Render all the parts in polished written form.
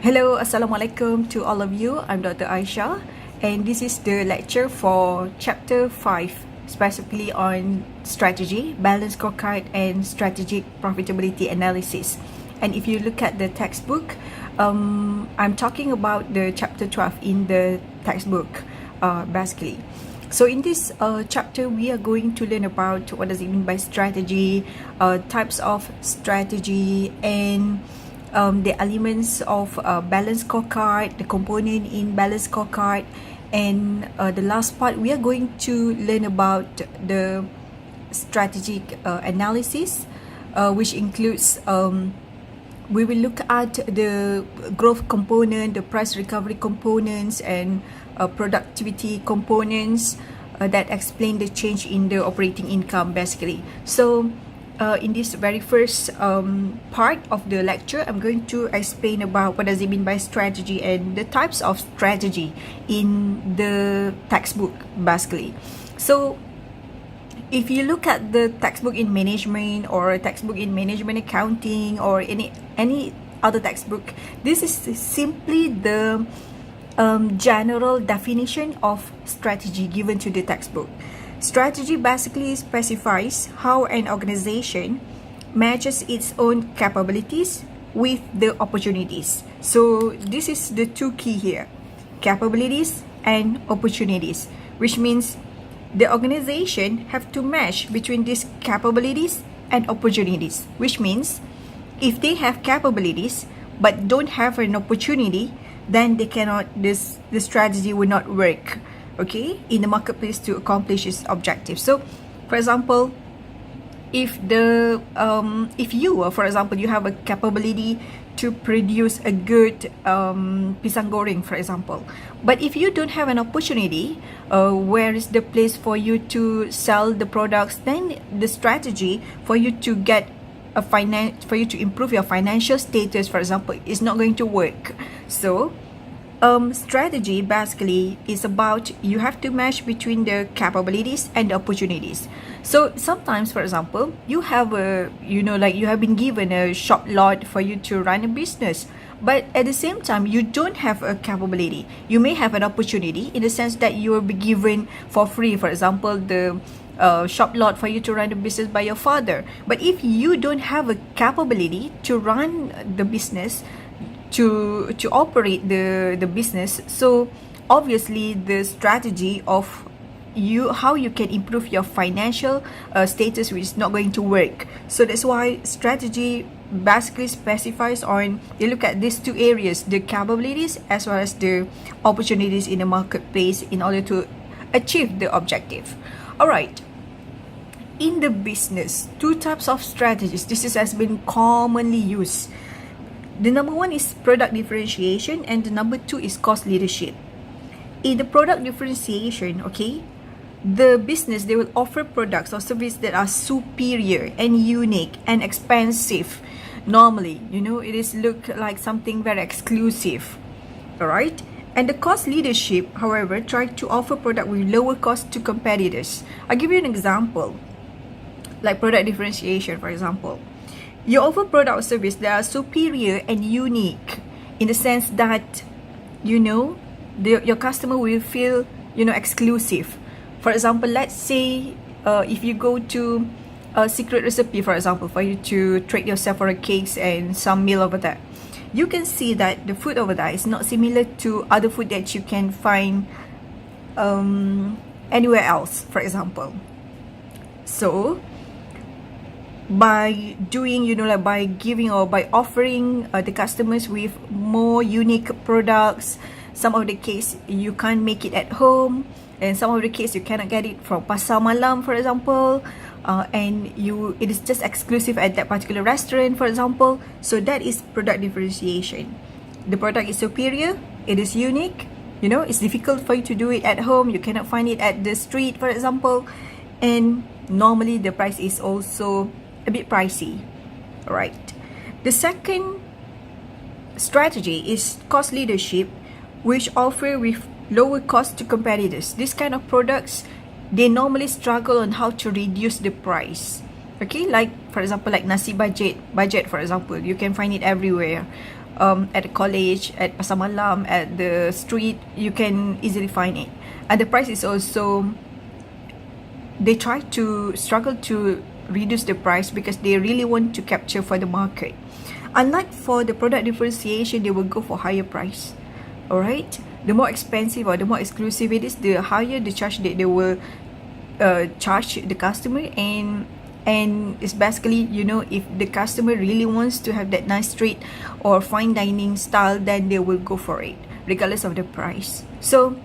Hello, Assalamualaikum to all of you. I'm Dr. Aisha, and this is the lecture for Chapter 5, specifically on strategy, balanced scorecard, and strategic profitability analysis. And if you look at the textbook, I'm talking about the Chapter 12 in the textbook, basically. So in this chapter, we are going to learn about what does it mean by strategy, types of strategy, and the elements of balanced scorecard, the component in balanced scorecard, and the last part we are going to learn about the strategic analysis, which includes we will look at the growth component, the price recovery components, and productivity components that explain the change in the operating income basically. So in this very first part of the lecture, I'm going to explain about what does it mean by strategy and the types of strategy in the textbook basically. So if you look at the textbook in management or a textbook in management accounting or any other textbook, this is simply the general definition of strategy given to the textbook. Strategy basically specifies how an organization matches its own capabilities with the opportunities. So this is the two key here, capabilities and opportunities, which means the organization have to match between these capabilities and opportunities, which means if they have capabilities but don't have an opportunity, then they cannot, the strategy will not work, okay, in the marketplace to accomplish its objective. So for example, if you for example, you have a capability to produce a good pisang goreng, for example, but if you don't have an opportunity, where is the place for you to sell the products, then the strategy for you to get for you to improve your financial status, for example, is not going to work. So strategy basically is about you have to match between the capabilities and the opportunities. So sometimes, for example, you have a, like you have been given a shop lot for you to run a business, but at the same time you don't have a capability. You may have an opportunity in the sense that you will be given for free, for example, the shop lot for you to run the business by your father. But if you don't have a capability to run the business, to operate the business, so obviously the strategy of how you can improve your financial status is not going to work. So that's why strategy basically specifies on, you look at these two areas, the capabilities as well as the opportunities in the marketplace in order to achieve the objective. All right, in the business, two types of strategies, this has been commonly used. The number one is product differentiation, and the number two is cost leadership. In the product differentiation, okay, the business, they will offer products or services that are superior and unique and expensive. Normally, it is look like something very exclusive. All right. And the cost leadership, however, try to offer product with lower cost to competitors. I'll give you an example, like product differentiation, for example. You offer product or service that are superior and unique in the sense that, your customer will feel, exclusive. For example, let's say if you go to a secret recipe, for example, for you to treat yourself for a cakes and some meal over there, you can see that the food over there is not similar to other food that you can find anywhere else, for example. So by doing, by giving or by offering the customers with more unique products, some of the case you can't make it at home, and some of the case you cannot get it from pasar malam, for example, and it is just exclusive at that particular restaurant, for example. So that is product differentiation. The product is superior, it is unique, it's difficult for you to do it at home, you cannot find it at the street, for example, and normally the price is also a bit pricey. All right. The second strategy is cost leadership, which offer with lower cost to competitors. This kind of products, they normally struggle on how to reduce the price. Okay, like for example, like nasi budget, for example, you can find it everywhere. at the college, at pasar malam, at the street, you can easily find it. And the price is also, they struggle to reduce the price because they really want to capture for the market. Unlike for the product differentiation, they will go for higher price. Alright, the more expensive or the more exclusive it is, the higher the charge that they will charge the customer. And it's basically, you know, if the customer really wants to have that nice street or fine dining style, then they will go for it regardless of the price. So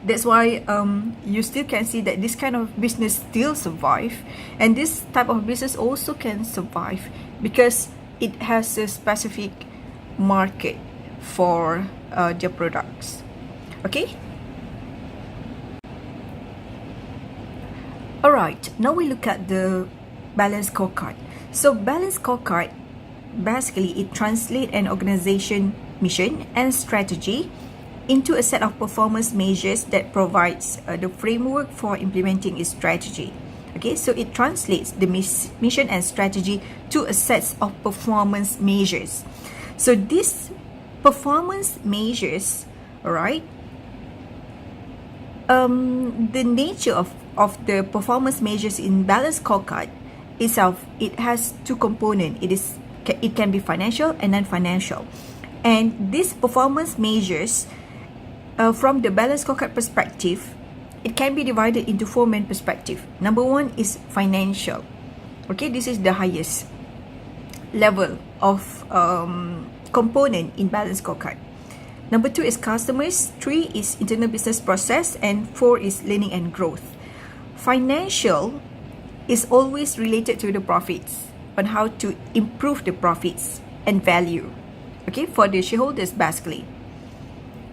that's why you still can see that this kind of business still survive, and this type of business also can survive because it has a specific market for their products. Okay. Alright, now we look at the balance scorecard. So balance scorecard, basically it translates an organization mission and strategy into a set of performance measures that provides the framework for implementing its strategy. Okay, so it translates the mission and strategy to a set of performance measures. So these performance measures, alright, the nature of the performance measures in balance scorecard itself, it has two components. It can be financial and non-financial. And these performance measures, from the balance scorecard perspective, it can be divided into four main perspectives. Number one is financial. Okay, this is the highest level of component in balance scorecard. Number two is customers, three is internal business process, and four is learning and growth. Financial is always related to the profits, on how to improve the profits and value, okay, for the shareholders basically.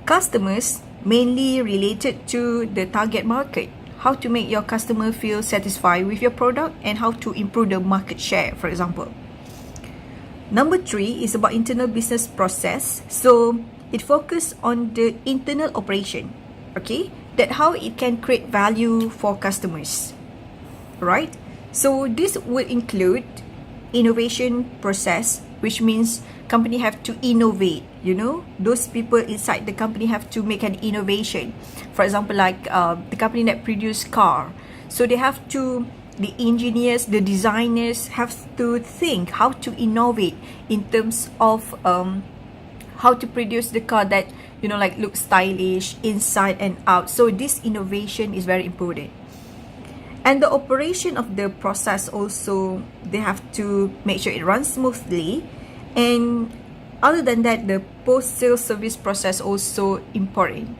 Customers, mainly related to the target market, how to make your customer feel satisfied with your product and how to improve the market share, for example. Number three is about internal business process. So it focuses on the internal operation, okay, that how it can create value for customers, right? So this would include innovation process, which means company have to innovate, you know, those people inside the company have to make an innovation. For example, like the company that produce car, so they have to, the engineers, the designers have to think how to innovate in terms of how to produce the car that, you know, like look stylish inside and out. So this innovation is very important. And the operation of the process also, they have to make sure it runs smoothly. And other than that, the post-sale service process also important.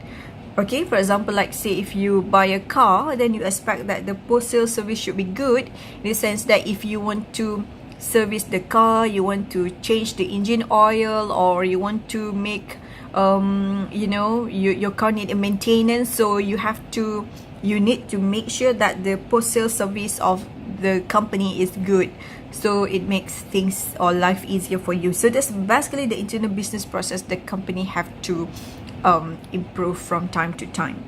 Okay, for example, like say if you buy a car, then you expect that the post-sale service should be good, in the sense that if you want to service the car, you want to change the engine oil, or you want to make you know, your car need a maintenance, so you need to make sure that the post-sale service of the company is good, so it makes things or life easier for you. So that's basically the internal business process the company have to improve from time to time.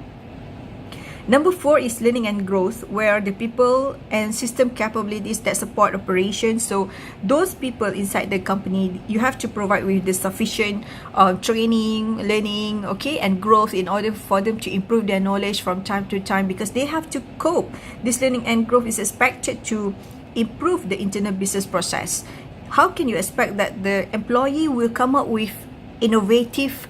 Number four is learning and growth, where the people and system capabilities that support operations. So those people inside the company, you have to provide with the sufficient training, learning, okay, and growth in order for them to improve their knowledge from time to time, because they have to cope. This learning and growth is expected to improve the internal business process. How can you expect that the employee will come up with innovative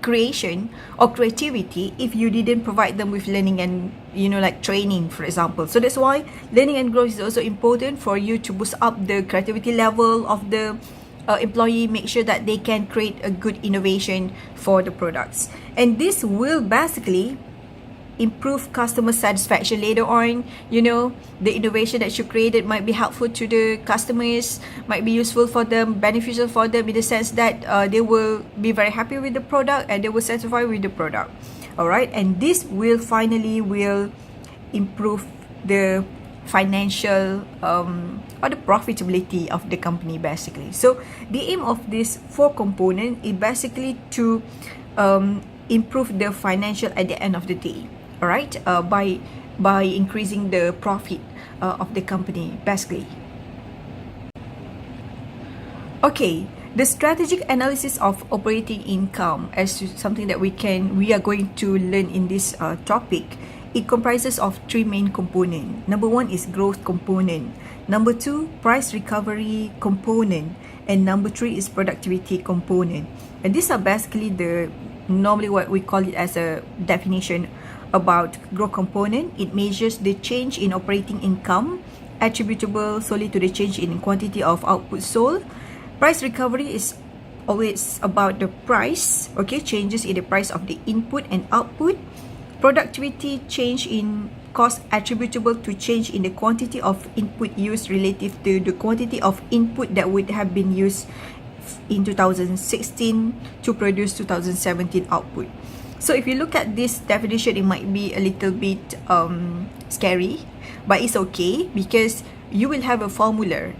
creation or creativity if you didn't provide them with learning and, you know, like training, for example? So that's why learning and growth is also important for you to boost up the creativity level of the employee, make sure that they can create a good innovation for the products. And this will basically improve customer satisfaction later on. You know, the innovation that you created might be helpful to the customers, might be useful for them, beneficial for them, in the sense that they will be very happy with the product and they will satisfy with the product. All right, and this will finally improve the financial or the profitability of the company basically. So the aim of this four component is basically to improve the financial at the end of the day. All right, by increasing the profit of the company basically. Okay, The strategic analysis of operating income as something that we are going to learn in this topic. It comprises of three main components. Number one is growth component. Number two, price recovery component. And number three is productivity component. And these are basically normally what we call it as a definition about growth component. It measures the change in operating income attributable solely to the change in quantity of output sold. Price recovery is always about the price, okay, changes in the price of the input and output. Productivity, change in cost attributable to change in the quantity of input used relative to the quantity of input that would have been used in 2016 to produce 2017 output. So if you look at this definition, it might be a little bit scary, but it's okay because you will have a formula.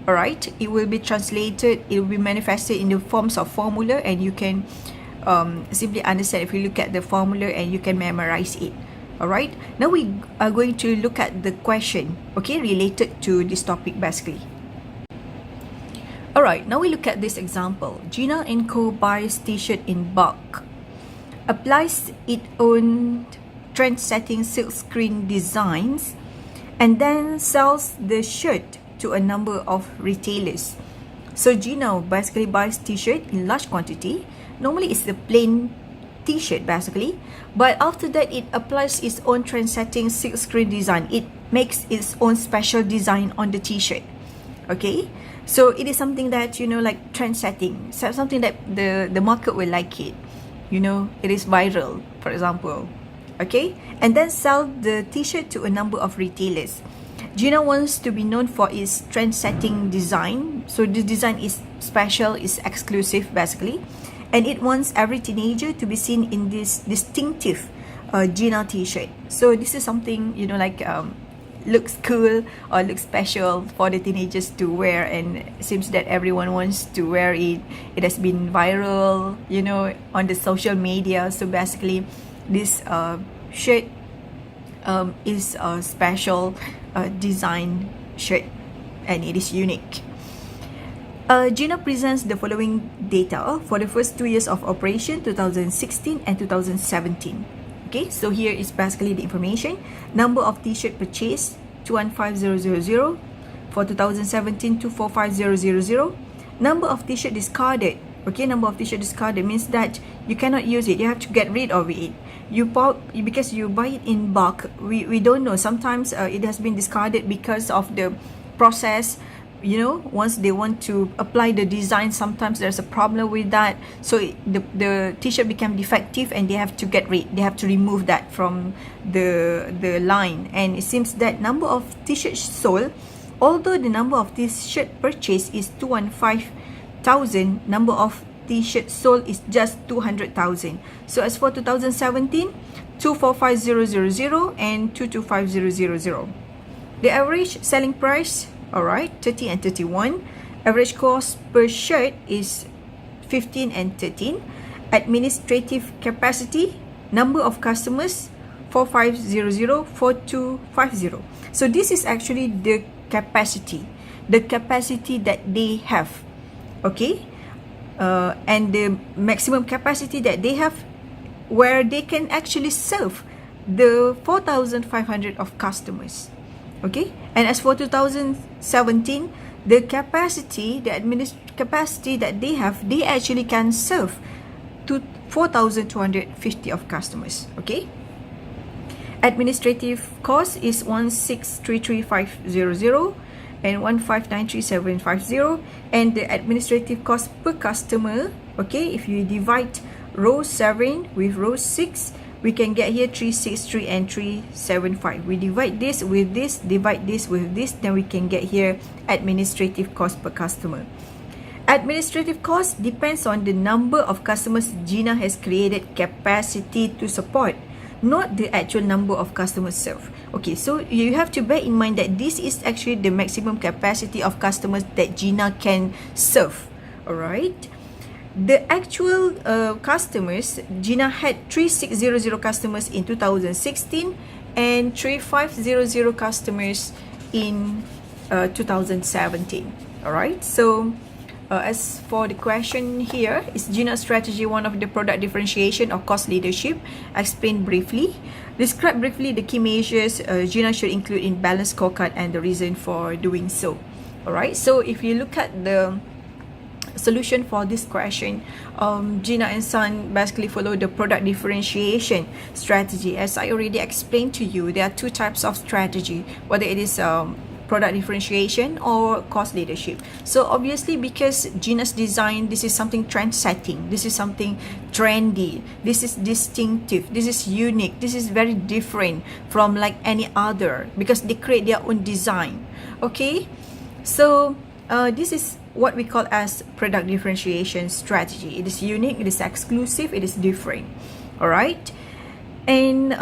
Alright, it will be translated, it will be manifested in the forms of formula, and you can simply understand if you look at the formula and you can memorize it. Alright, now we are going to look at the question, okay, related to this topic basically. Alright, now we look at this example. Gina & Co. buys t-shirt in bulk, applies its own trend-setting silkscreen designs, and then sells the shirt to a number of retailers. So Gina basically buys t-shirt in large quantity. Normally it's the plain t-shirt basically, but after that it applies its own trend-setting silkscreen design. It makes its own special design on the t-shirt. Okay, so it is something that, you know, like trend-setting, so something that the market will like it. You know, it is viral, for example. Okay, and then sell the t-shirt to a number of retailers. Gina wants to be known for its trend-setting design. So the design is special, is exclusive basically. And it wants every teenager to be seen in this distinctive Gina t-shirt. So this is something, you know, like looks cool or looks special for the teenagers to wear, and it seems that everyone wants to wear it. It has been viral, you know, on the social media. So basically this shirt is a special design shirt, and it is unique. Gina presents the following data for the first 2 years of operation, 2016 and 2017. Okay, so here is basically the information. Number of t-shirt purchased, 215,000. For 2017, 245,000. Number of t-shirt discarded. Okay, number of t-shirt discarded means that you cannot use it. You have to get rid of it. Because you buy it in bulk. We don't know. Sometimes it has been discarded because of the process. You know, once they want to apply the design, sometimes there's a problem with that. So the t-shirt became defective, and they have to get rid. They have to remove that from the line. And it seems that number of t-shirts sold, although the number of t-shirt purchased is 215,000, number of t-shirts sold is just 200,000. So as for 2017, 245,000 and 225,000. The average selling price, alright, 30 and 31. Average cost per shirt is 15 and 13. Administrative capacity, number of customers, 4500, 4250. So this is actually the capacity that they have. Okay, and the maximum capacity that they have, where they can actually serve the 4,500 of customers. Okay, and as for 2017, the capacity that they have, they actually can serve to 4,250 of customers. Okay, administrative cost is 1633,500 and 1593750, and the administrative cost per customer, okay, if you divide row 7 with row 6, we can get here 363 and 375. We divide this with this, divide this with this, then we can get here administrative cost per customer. Administrative cost depends on the number of customers Gina has created capacity to support, not the actual number of customers served. Okay, so you have to bear in mind that this is actually the maximum capacity of customers that Gina can serve. Alright, the actual customers, Gina had 3600 customers in 2016 and 3500 customers in 2017. Alright, so As for the question here, is Gina's strategy one of the product differentiation or cost leadership? Explain briefly. Describe briefly the key measures Gina should include in balanced scorecard and the reason for doing so. Alright, so if you look at the solution for this question, Gina and Son basically follow the product differentiation strategy. As I already explained to you, there are two types of strategy, whether it is product differentiation or cost leadership. So obviously, because Gina's design, this is something trend setting, this is something trendy, this is distinctive, this is unique, this is very different from like any other, because they create their own design. Okay, so this is what we call as product differentiation strategy. It is unique, it is exclusive, it is different. All right, and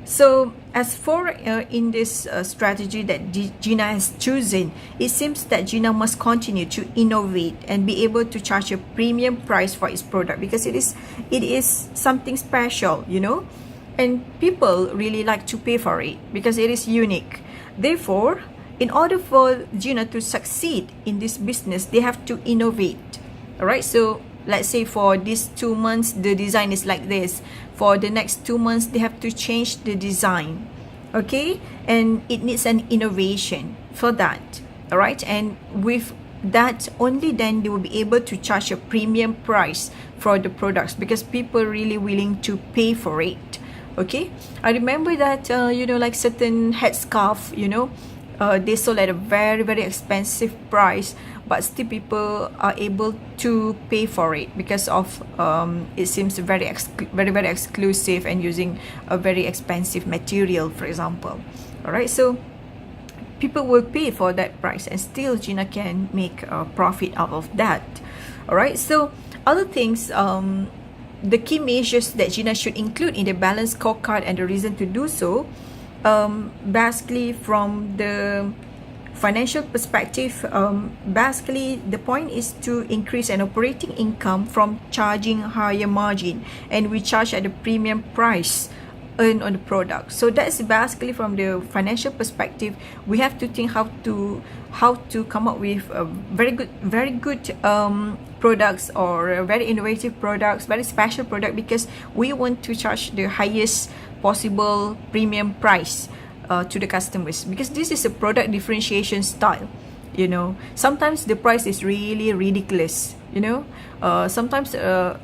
so as for in this strategy that Gina has chosen, it seems that Gina must continue to innovate and be able to charge a premium price for its product, because it is something special, you know, and people really like to pay for it because it is unique. Therefore, in order for Gina to succeed in this business, they have to innovate. All right, so let's say for these 2 months, the design is like this. For the next 2 months, they have to change the design. Okay, and it needs an innovation for that. All right, and with that, only then they will be able to charge a premium price for the products, because people are really willing to pay for it. Okay, I remember that you know, like certain headscarf, you know, they sold at a very, very expensive price, but still people are able to pay for it because of it seems very exclusive and using a very expensive material, for example. All right, so people will pay for that price, and still Gina can make a profit out of that. All right, so other things, the key measures that Gina should include in the balanced scorecard and the reason to do so. Basically, from the financial perspective, basically the point is to increase an operating income from charging higher margin, and we charge at a premium price earned on the product. So that's basically from the financial perspective. We have to think how to come up with a very good products, or very innovative products, very special product, because we want to charge the highest possible premium price to the customers, because this is a product differentiation style. You know, sometimes the price is really ridiculous, you know. Sometimes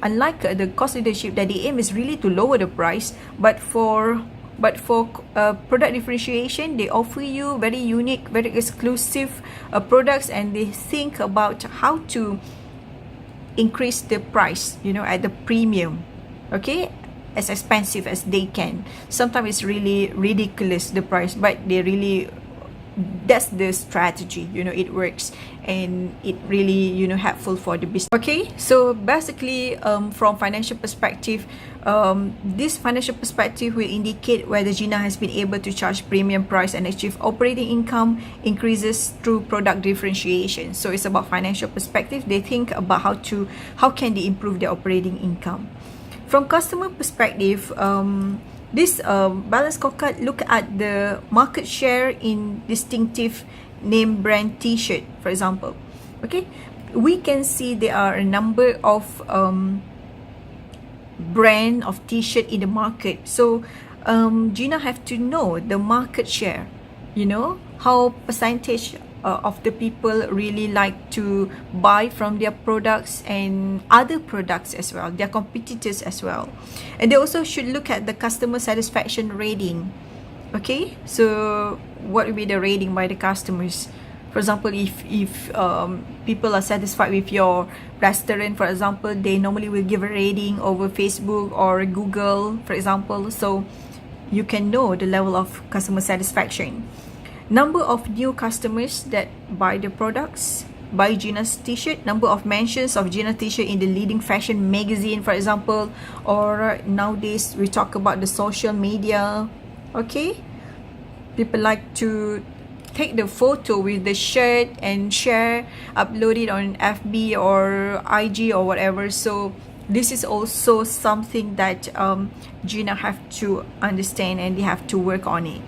unlike the cost leadership, that the aim is really to lower the price, but for product differentiation, they offer you very unique, very exclusive products, and they think about how to increase the price, you know, at the premium. Okay, as expensive as they can. Sometimes it's really ridiculous, the price, but they really, that's the strategy, you know, it works, and it really, you know, helpful for the business. Okay, so basically from financial perspective, this financial perspective will indicate whether Gina has been able to charge premium price and achieve operating income increases through product differentiation. So it's about financial perspective. They think about how can they improve their operating income. From customer perspective, this balanced scorecard look at the market share in distinctive name brand t-shirt, for example. Okay, we can see there are a number of brand of t-shirt in the market. So Gina have to know the market share, you know, how percentage of the people really like to buy from their products and other products as well, their competitors as well. And they also should look at the customer satisfaction rating. Okay, so what will be the rating by the customers? For example, if people are satisfied with your restaurant, for example, they normally will give a rating over Facebook or Google, for example, so you can know the level of customer satisfaction. Number of new customers that buy the products, buy Gina's t-shirt, number of mentions of Gina t-shirt in the leading fashion magazine, for example, or nowadays we talk about the social media. Okay, people like to take the photo with the shirt and share, upload it on FB or IG or whatever. So this is also something that Gina have to understand, and they have to work on it.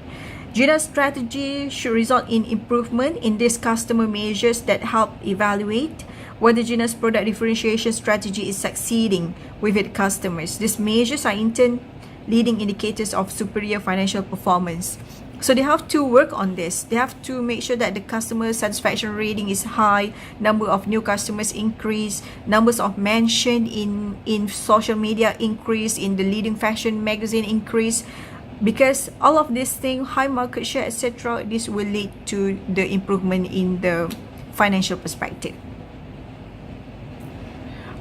Gina's strategy should result in improvement in these customer measures that help evaluate whether Gina's product differentiation strategy is succeeding with its customers. These measures are in turn leading indicators of superior financial performance. So they have to work on this. They have to make sure that the customer satisfaction rating is high, number of new customers increase, numbers of mention in social media increase, in the leading fashion magazine increase. Because all of these things, high market share, etc., this will lead to the improvement in the financial perspective.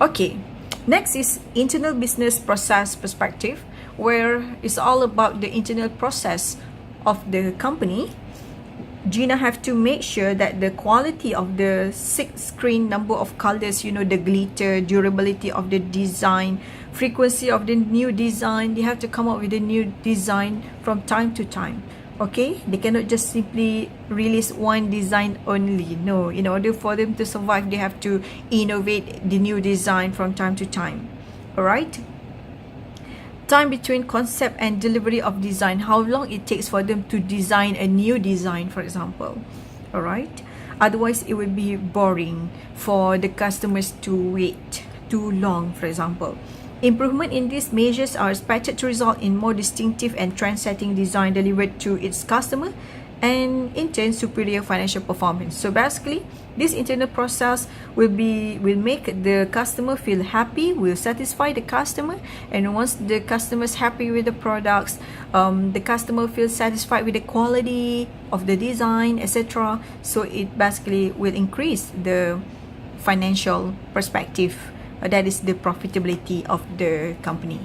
Okay, next is internal business process perspective, where it's all about the internal process of the company. Gina have to make sure that the quality of the silk screen, number of colors, the glitter, durability of the design, frequency of the new design. They have to come up with a new design from time to time. Okay, they cannot just simply release one design only. No, in order for them to survive, they have to innovate the new design from time to time. All right. Time between concept and delivery of design, how long it takes for them to design a new design, for example. All right, otherwise it will be boring for the customers to wait too long, for example. Improvement in these measures are expected to result in more distinctive and trend-setting design delivered to its customer, and in turn superior financial performance. So basically, this internal process will make the customer feel happy, will satisfy the customer, and once the customer is happy with the products, the customer feels satisfied with the quality of the design, etc. So it basically will increase the financial perspective. That is the profitability of the company.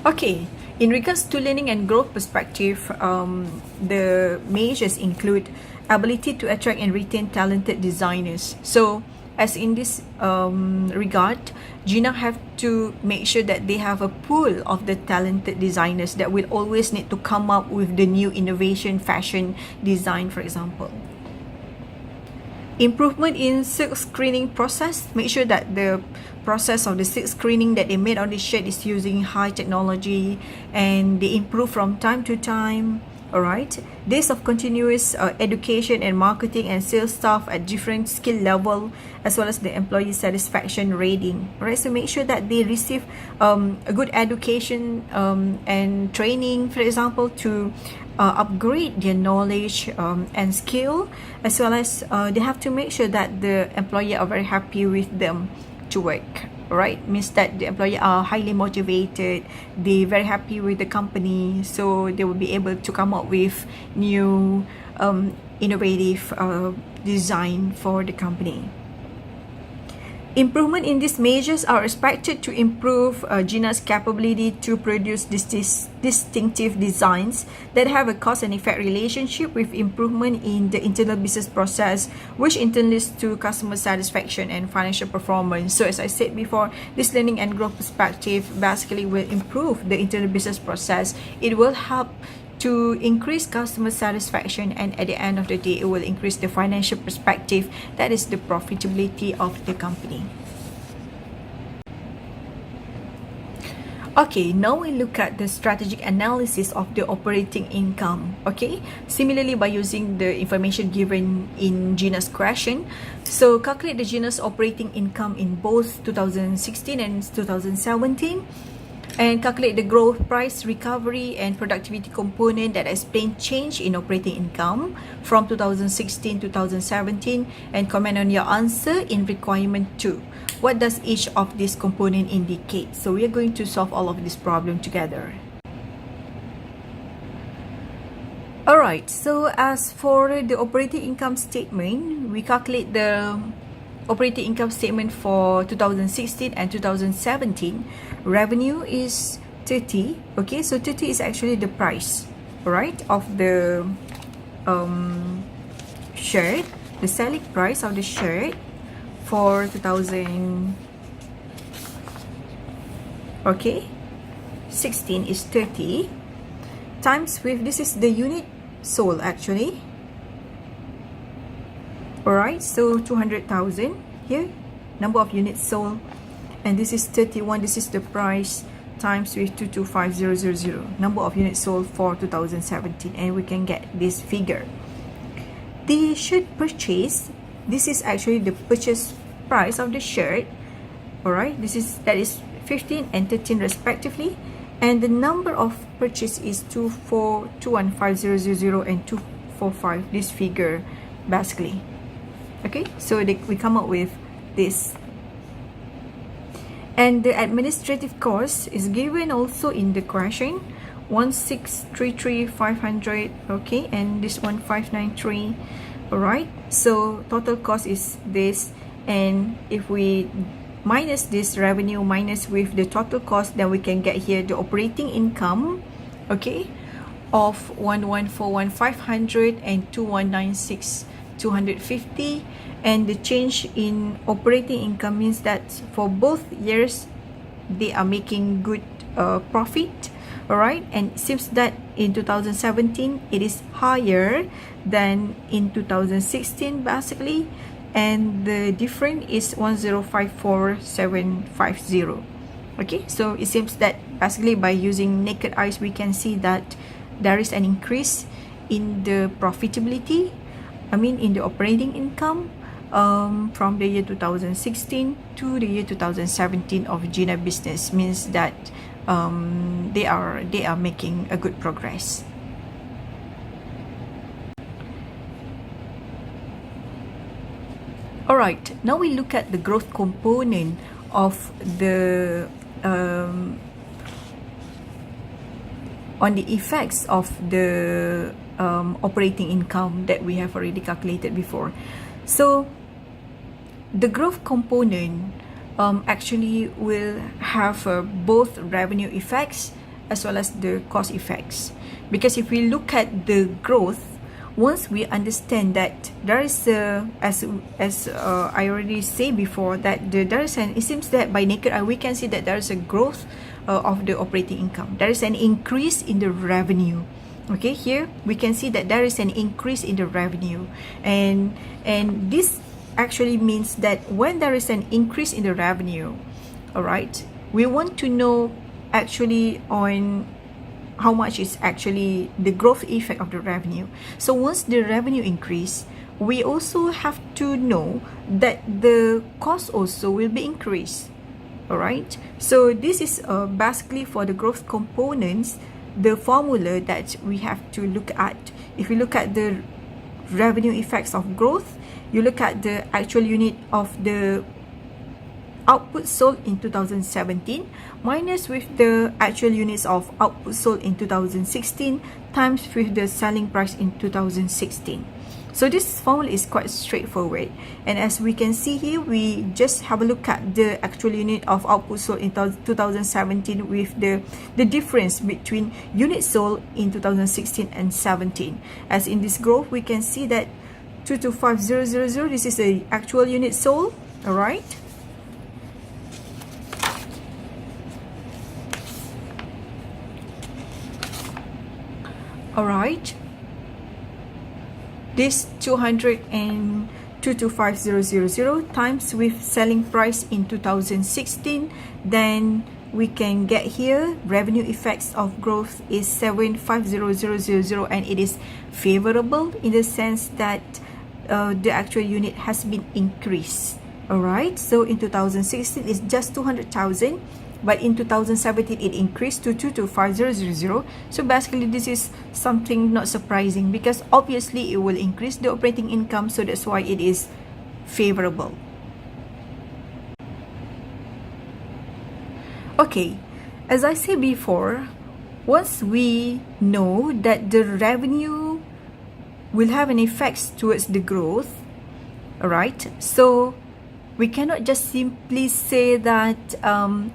Okay, in regards to learning and growth perspective, the measures include ability to attract and retain talented designers. So, as in this regard, Gina have to make sure that they have a pool of the talented designers that will always need to come up with the new innovation fashion design, for example. Improvement in silk screening process. Make sure that the process of the silk screening that they made on the shirt is using high technology, and they improve from time to time. All right, days of continuous education and marketing and sales staff at different skill level, as well as the employee satisfaction rating. All right, so make sure that they receive a good education and training, for example, to upgrade their knowledge and skill, as well as they have to make sure that the employee are very happy with them to work. Right, means that the employee are highly motivated, they very happy with the company, so they will be able to come up with new innovative design for the company. Improvement in these measures are expected to improve Gina's capability to produce distinctive designs that have a cause and effect relationship with improvement in the internal business process, which in turn leads to customer satisfaction and financial performance. So as I said before, this learning and growth perspective basically will improve the internal business process. It will help to increase customer satisfaction, and at the end of the day, it will increase the financial perspective. That is the profitability of the company. Okay, now we look at the strategic analysis of the operating income. Okay, similarly by using the information given in Gina's question. So calculate the Gina's operating income in both 2016 and 2017. And calculate the growth, price recovery, and productivity component that explain change in operating income from 2016 to 2017, and comment on your answer in requirement 2. What does each of these components indicate? So we are going to solve all of this problem together. Alright, so as for the operating income statement, we calculate the operating income statement for 2016 and 2017. Revenue is 30. Okay, so 30 is actually the price, right, of the shirt, the selling price of the shirt for 2000. Okay, 16 is 30 times with, this is the unit sold actually. Alright, so 200,000 here, number of units sold, and this is 31, this is the price. times with 225000, number of units sold for 2017, and we can get this figure. The shirt purchase, this is actually the purchase price of the shirt. Alright, that is 15 and 13 respectively, and the number of purchase is 2415000 and 245, this figure basically. Okay, so we come up with this. And the administrative cost is given also in the question, 1633500, okay, and this one 593. Alright, so total cost is this, and if we minus this revenue minus with the total cost, then we can get here the operating income, okay, of 1141500 and 2196250. And the change in operating income means that for both years they are making good profit. Alright, and it seems that in 2017 it is higher than in 2016 basically, and the difference is 1054750. Okay, so it seems that basically by using naked eyes we can see that there is an increase in the profitability, in the operating income from the year 2016 to the year 2017 of Gina business, means that they are making a good progress. Alright, now we look at the growth component of the on the effects of the operating income that we have already calculated before. So the growth component actually will have both revenue effects as well as the cost effects, because if we look at the growth, once we understand that there is as I already said before, that there is it seems that by naked eye we can see that there is a growth of the operating income. There is an increase in the revenue. Okay, here we can see that there is an increase in the revenue, and this actually means that when there is an increase in the revenue, all right, we want to know actually on how much is actually the growth effect of the revenue. So once the revenue increase, we also have to know that the cost also will be increased. All right, so this is basically for the growth components, the formula that we have to look at. If you look at the revenue effects of growth, you look at the actual unit of the output sold in 2017 minus with the actual units of output sold in 2016 times with the selling price in 2016. So this formula is quite straightforward, and as we can see here, we just have a look at the actual unit of output sold in 2017 with the difference between units sold in 2016 and 17. As in this growth, we can see that 225000, this is the actual unit sold. All right, this 202,225,000 times with selling price in 2016, then we can get here revenue effects of growth is 750,000, and it is favorable in the sense that the actual unit has been increased. All right, so in 2016 it's just 200,000, but in 2017 it increased to 225,000. So basically this is something not surprising, because obviously it will increase the operating income, so that's why it is favorable. Okay, as I said before, once we know that the revenue will have an effect towards the growth, all right, so we cannot just simply say that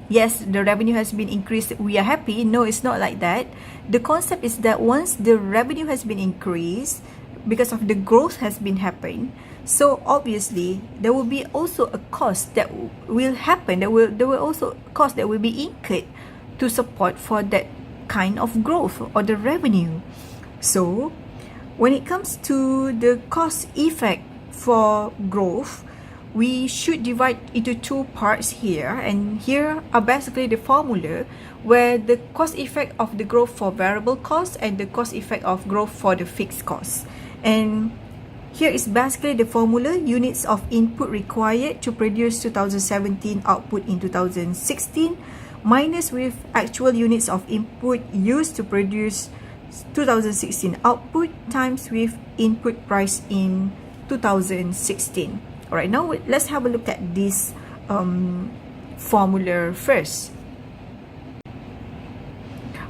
yes, the revenue has been increased, we are happy. No, it's not like that. The concept is that once the revenue has been increased because of the growth has been happening, so obviously there will be also a cost that will happen. There will also cost that will be incurred to support for that kind of growth or the revenue. So when it comes to the cost effect for growth, we should divide into two parts here, and here are basically the formula where the cost effect of the growth for variable cost and the cost effect of growth for the fixed cost. And here is basically the formula: units of input required to produce 2017 output in 2016 minus with actual units of input used to produce 2016 output times with input price in 2016. Alright, now let's have a look at this formula first.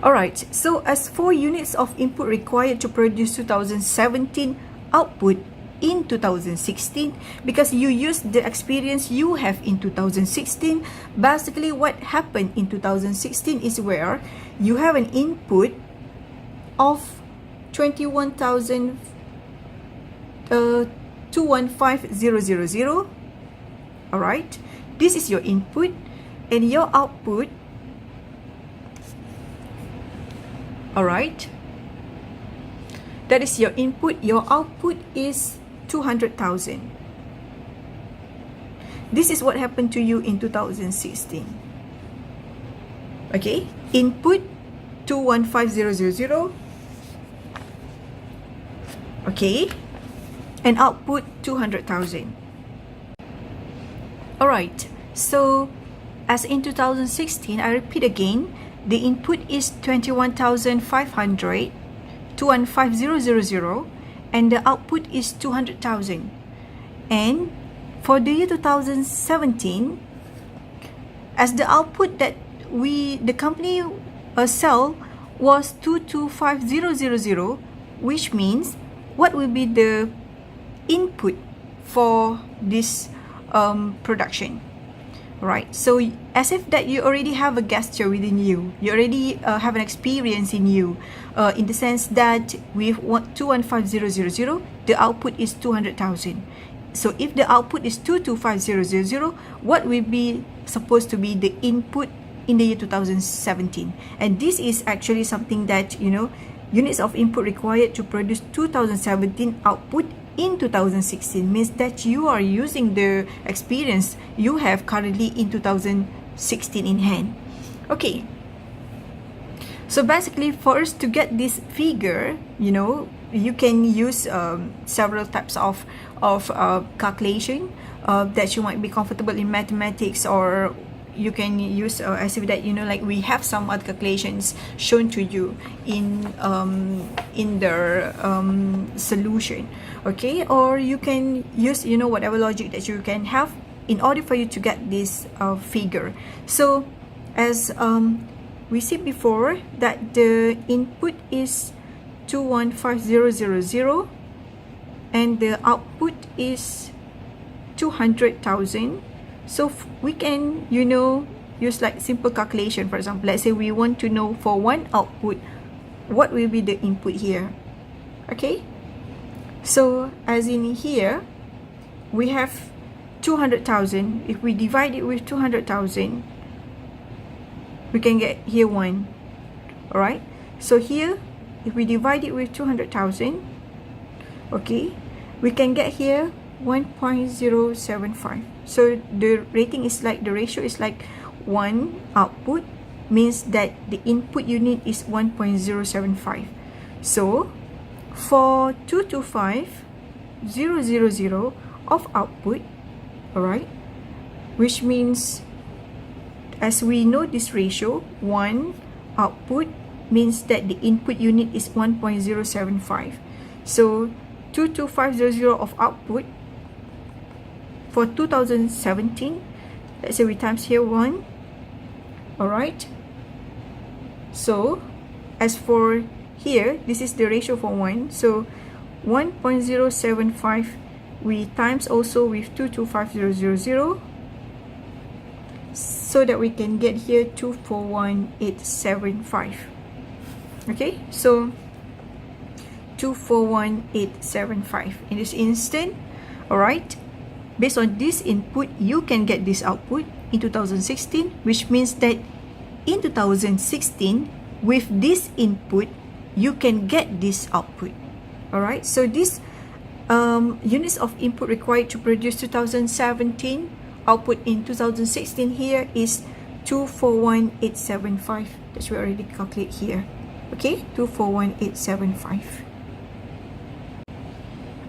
Alright, so as for units of input required to produce 2017 output in 2016, because you use the experience you have in 2016, basically what happened in 2016 is where you have an input of 215,000. Alright, this is your input, and your output, alright, that is your input. Your output is 200,000. This is what happened to you in 2016. Okay, input 215,000. Okay, and output 200,000. Alright, so as in 2016, I repeat again, the input is 21,500, 215,000, and the output is 200,000. And for the year 2017, as the output that the company sell was 225,000, which means what will be the input for this production, right? So as if that you already have a gesture within you, you already have an experience in you, in the sense that with 215,000, the output is 200,000. So if the output is 225,000, what will be supposed to be the input in the year 2017? And this is actually something that, you know, units of input required to produce 2017 output in 2016 means that you are using the experience you have currently in 2016 in hand. Okay, so basically for us to get this figure, you know, you can use several types of calculation that you might be comfortable in mathematics, or you can use as if that, you know, like we have some other calculations shown to you in the solution. Okay, or you can use, you know, whatever logic that you can have in order for you to get this figure. So as we see before, that the input is 215,000 and the output is 200,000. So we can, you know, use like simple calculation. For example, let's say we want to know for one output, what will be the input here. Okay, so as in here, we have 200,000. If we divide it with 200,000, we can get here 1. Alright, so here, if we divide it with 200,000, okay, we can get here 1.075. So the rating is like, the ratio is like 1 output, means that the input unit is 1.075. So for 225,000 of output, alright, which means, as we know this ratio, 1 output means that the input unit is 1.075. So 225,000 of output for 2017, let's say we times here 1. Alright, so as for here, this is the ratio for 1, so 1.075 we times also with 225,000, so that we can get here 241,875. Okay, so 241,875 in this instant. Alright, based on this input, you can get this output in 2016, which means that in 2016, with this input, you can get this output. Alright, so this units of input required to produce 2017, output in 2016 here is 241875. That's we already calculate here. Okay, 241875.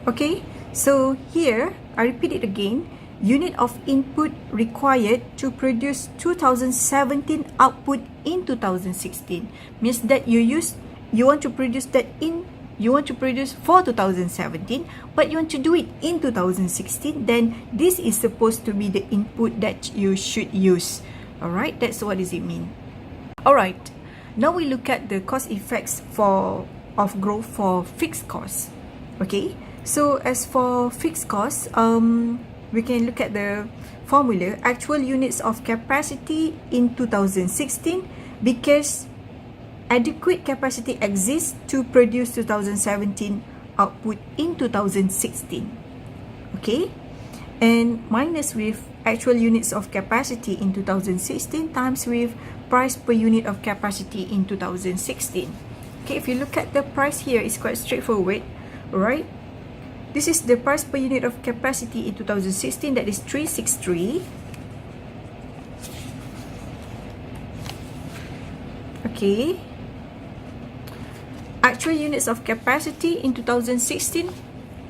Okay, so here I repeat it again. Unit of input required to produce 2017 output in 2016 means that you want to produce for 2017, but you want to do it in 2016, then this is supposed to be the input that you should use. Alright, that's what does it mean. Alright, now we look at the cost effects of growth for fixed costs. Okay, so as for fixed costs, we can look at the formula. Actual units of capacity in 2016, because adequate capacity exists to produce 2017 output in 2016. Okay, and minus with actual units of capacity in 2016 times with price per unit of capacity in 2016. Okay, if you look at the price here, it's quite straightforward. Alright, this is the price per unit of capacity in 2016, that is 363. Okay, actual units of capacity in 2016,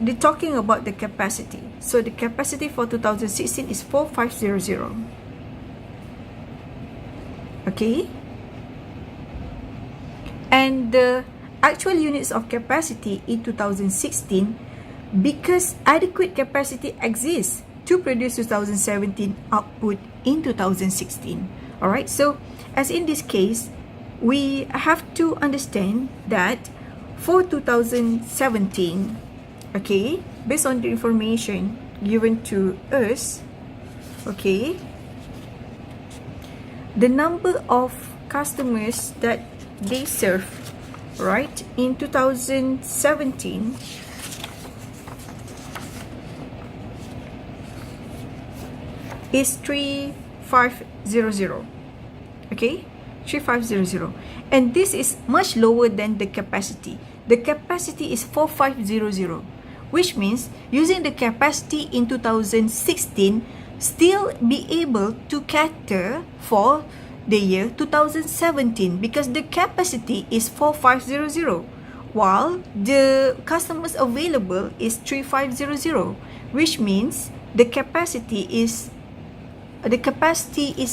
they're talking about the capacity. So the capacity for 2016 is 4500. Okay, and the actual units of capacity in 2016, because adequate capacity exists to produce 2017 output in 2016. Alright, so as in this case, we have to understand that for 2017, okay, based on the information given to us, okay, the number of customers that they serve, right, in 2017 is 3500. Okay, 3500, and this is much lower than the capacity. The capacity is 4500, which means using the capacity in 2016 still be able to cater for the year 2017, because the capacity is 4500 while the customers available is 3500, which means the capacity is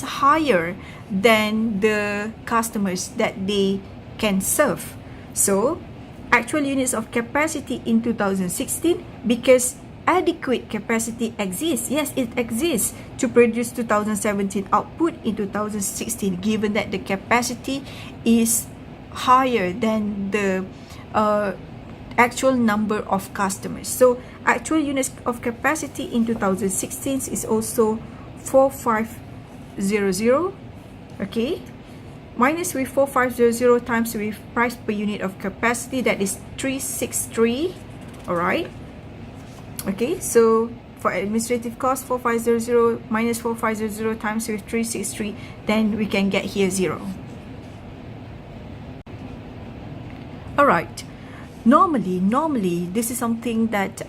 higher than the customers that they can serve. So actual units of capacity in 2016, because adequate capacity exists, yes, it exists to produce 2017 output in 2016, given that the capacity is higher than the actual number of customers. So actual units of capacity in 2016 is also 4500, okay, minus with 4500 times with price per unit of capacity, that is 363. Alright, okay, so for administrative cost, 4500 minus 4500 times with 363, then we can get here 0. Alright, normally this is something that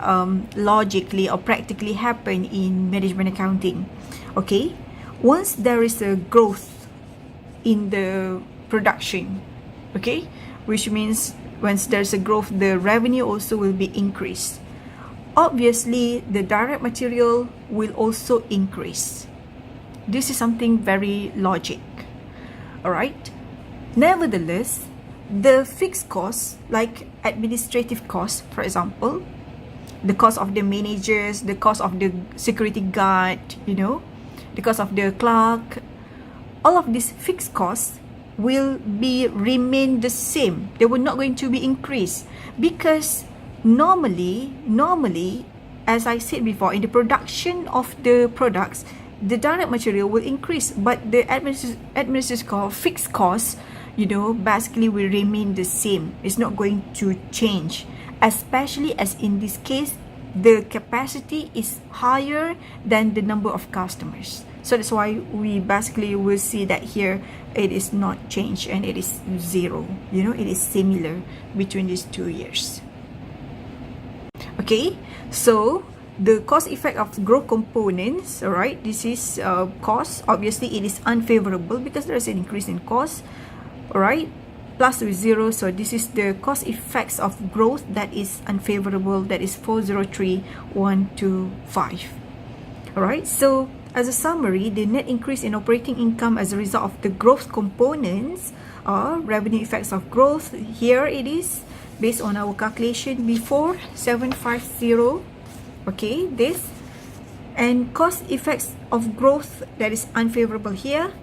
logically or practically happen in management accounting. Okay, once there is a growth in the production, okay, which means once there's a growth, the revenue also will be increased. Obviously, the direct material will also increase. This is something very logic. Alright, nevertheless, the fixed costs like administrative costs, for example, the cost of the managers, the cost of the security guard, you know, the cost of the clerk, all of these fixed costs will remain the same. They were not going to be increased, because normally, as I said before, in the production of the products, the direct material will increase, but the administrative cost, fixed costs, you know, basically will remain the same. It's not going to change, especially as in this case the capacity is higher than the number of customers. So that's why we basically will see that here it is not changed and it is 0. You know, it is similar between these 2 years. Okay. Okay, so the cost effect of growth components, all right, this is cost. Obviously it is unfavorable because there is an increase in cost, all right, plus with 0. So this is the cost effects of growth that is unfavorable, that is 403125. All right, so as a summary, the net increase in operating income as a result of the growth components are revenue effects of growth. Here it is based on our calculation before 750. Okay, this, and cost effects of growth that is unfavorable here,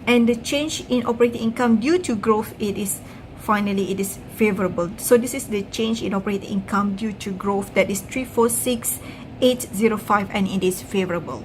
and the change in operating income due to growth, it is favorable. So this is the change in operating income due to growth, that is 346805, and it is favorable.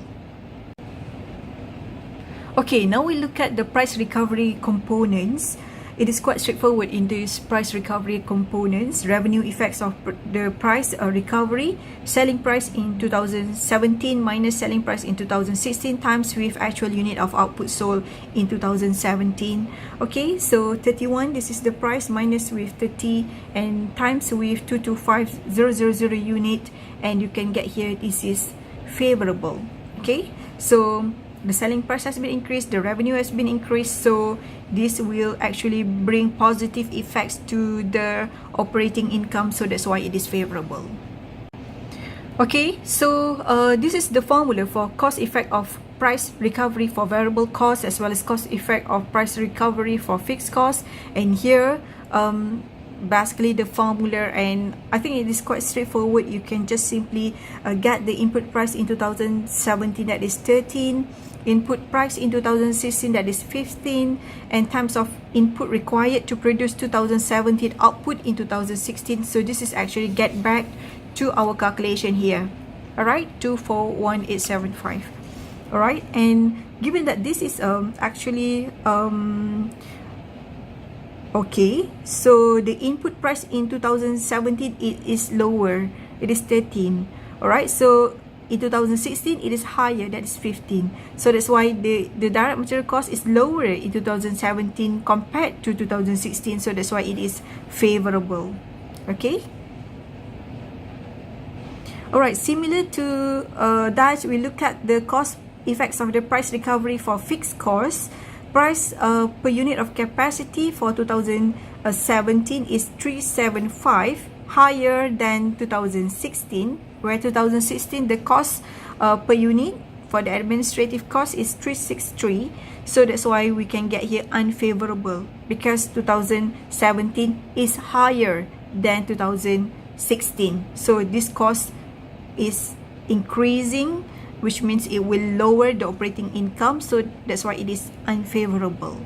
Okay, now we look at the price recovery components. It is quite straightforward in these price recovery components. Revenue effects of the price recovery, selling price in 2017 minus selling price in 2016 times with actual unit of output sold in 2017. Okay, so 31, this is the price, minus with 30 and times with 225000 unit, and you can get here this is favorable. Okay, so the selling price has been increased, the revenue has been increased, so this will actually bring positive effects to the operating income, so that's why it is favorable. Okay, so this is the formula for cost effect of price recovery for variable costs, as well as cost effect of price recovery for fixed costs. And here basically the formula, and I think it is quite straightforward. You can just simply get the input price in 2017, that is 13, input price in 2016, that is 15, and times of input required to produce 2017 output in 2016. So this is actually get back to our calculation here. All right, 241875. All right, and given that this is actually okay, so the input price in 2017 it is lower, it is 13. All right, so in 2016 it is higher, that is 15. So that's why the direct material cost is lower in 2017 compared to 2016. So that's why it is favorable. Okay. All right, similar to that, we look at the cost effects of the price recovery for fixed costs. Price per unit of capacity for 2017 is 375, higher than 2016, where 2016 the cost per unit for the administrative cost is 363. So that's why we can get here unfavorable, because 2017 is higher than 2016. So this cost is increasing, which means it will lower the operating income, so that's why it is unfavorable.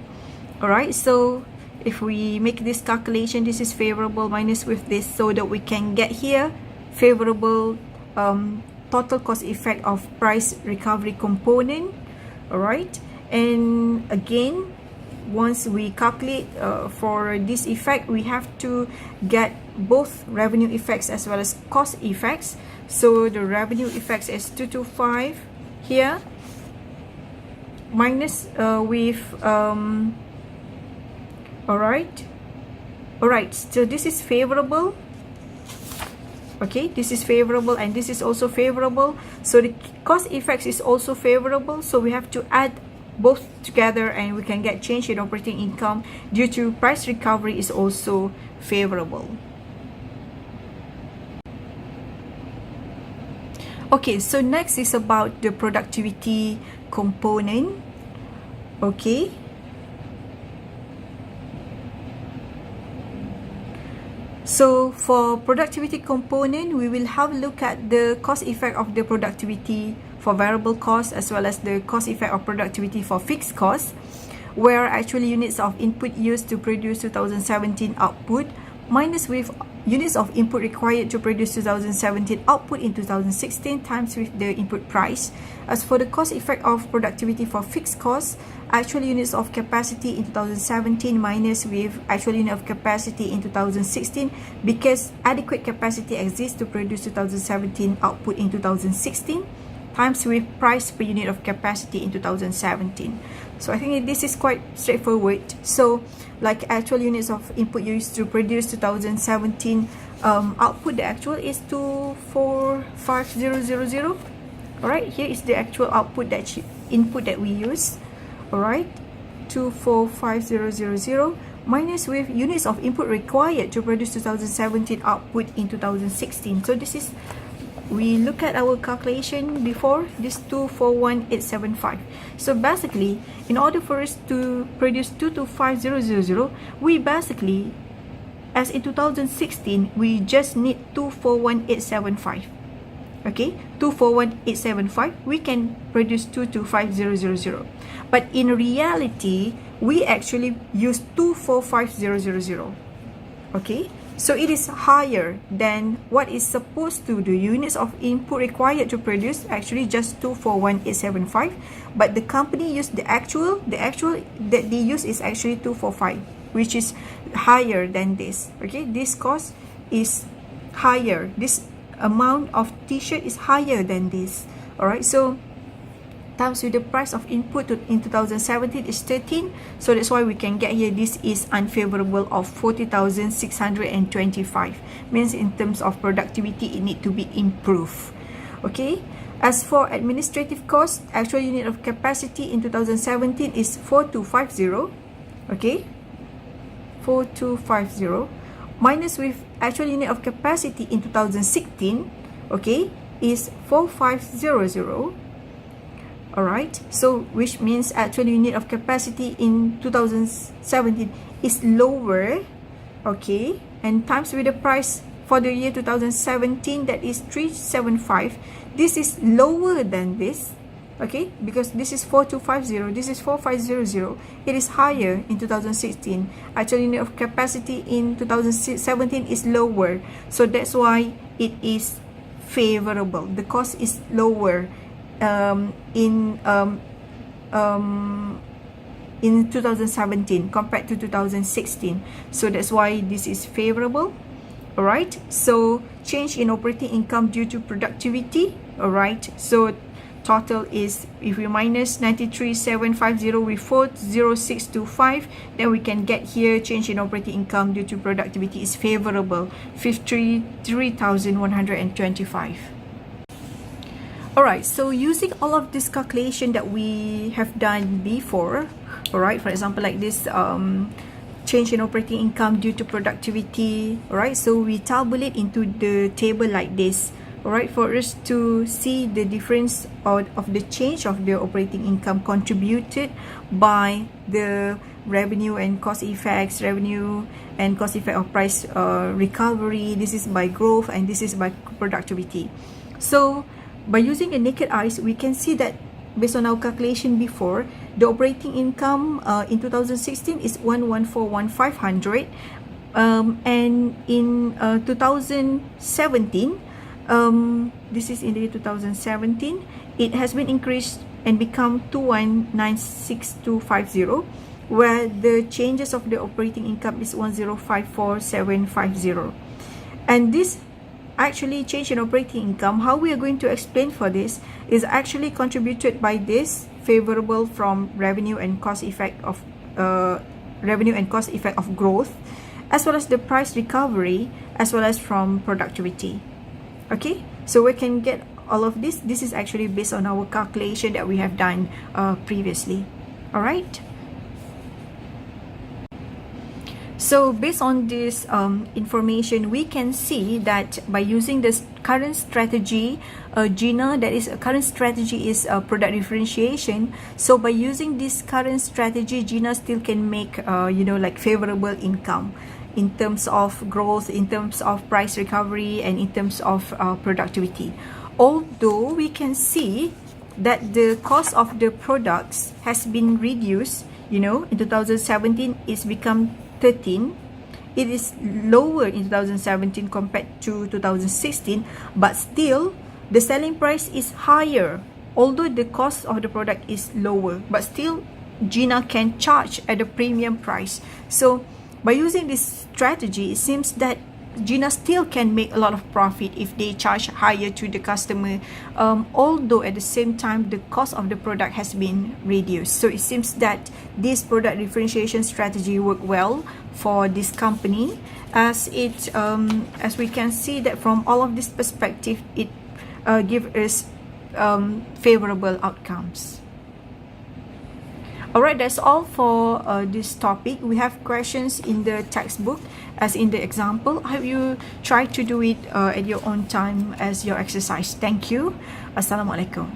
All right, so if we make this calculation, this is favorable minus with this, so that we can get here favorable total cost effect of price recovery component. All right, and again, once we calculate for this effect, we have to get both revenue effects as well as cost effects. So the revenue effects is 225 here, minus with all right, so this is favorable. Okay, this is favorable, and this is also favorable, so the cost effects is also favorable, so we have to add both together, and we can get change in operating income due to price recovery is also favorable. Okay, so next is about the productivity component. Okay, so for productivity component, we will have a look at the cost effect of the productivity for variable costs, as well as the cost effect of productivity for fixed costs, where actually units of input used to produce 2017 output minus with units of input required to produce 2017 output in 2016 times with the input price. As for the cost effect of productivity for fixed costs, actual units of capacity in 2017 minus with actual unit of capacity in 2016, because adequate capacity exists to produce 2017 output in 2016, times with price per unit of capacity in 2017. So I think this is quite straightforward. So like actual units of input used to produce 2017 output, the actual is 245000. All right, here is the actual output input that we use. All right, 245000 minus with units of input required to produce 2017 output in 2016. So this is, we look at our calculation before, this 241875. So basically, in order for us to produce 225000, we basically, as in 2016, we just need 241875. Okay, 241875, we can produce 225000. But in reality, we actually use 245000. Okay, so it is higher than what is supposed to do. Units of input required to produce actually just 241875, but the company used the actual that they use is actually 245, which is higher than this. Okay, this cost is higher, this amount of t-shirt is higher than this. All right, so times with the price of input in 2017 is 13, so that's why we can get here this is unfavorable of 40,625. Means in terms of productivity it need to be improved. Okay, as for administrative cost, actual unit of capacity in 2017 is 4250. Okay, 4250 minus with actual unit of capacity in 2016, okay, is 4500. All right, so which means actual unit of capacity in 2017 is lower. Okay, and times with the price for the year 2017, that is 375. This is lower than this. Okay, because this is 4250, this is 4500. It is higher in 2016. Actual unit of capacity in 2017 is lower, so that's why it is favorable. The cost is lower in 2017 compared to 2016, so that's why this is favorable. All right, so change in operating income due to productivity. All right, so total is, if we minus 93,750 with 40625, then we can get here change in operating income due to productivity is favorable, 53,125. Alright, so using all of this calculation that we have done before, alright, for example like this change in operating income due to productivity, alright, so we tabulate into the table like this. Alright, for us to see the difference of the change of the operating income contributed by the revenue and cost effects, revenue and cost effect of price recovery. This is by growth and this is by productivity. So by using the naked eyes, we can see that based on our calculation before, the operating income in 2016 is 114,500, and in 2017, this is in the year 2017, it has been increased and become 2196250, where the changes of the operating income is 1054750. And this actually change in operating income, how we are going to explain for this, is actually contributed by this favorable from revenue and cost effect of growth, as well as the price recovery, as well as from productivity. Okay, so we can get all of this. This is actually based on our calculation that we have done previously. All right, so based on this information, we can see that by using this current strategy, Gina, that is current strategy is product differentiation. So by using this current strategy, Gina still can make like favorable income in terms of growth, in terms of price recovery, and in terms of productivity. Although we can see that the cost of the products has been reduced, in 2017 it's become 13. It is lower in 2017 compared to 2016, but still the selling price is higher. Although the cost of the product is lower, but still Gina can charge at a premium price. So by using this strategy, it seems that Gina still can make a lot of profit if they charge higher to the customer, although at the same time the cost of the product has been reduced. So it seems that this product differentiation strategy worked well for this company, as we can see that from all of this perspective, it gives us favorable outcomes. Alright, that's all for this topic. We have questions in the textbook as in the example. I hope you try to do it at your own time as your exercise. Thank you. Assalamualaikum.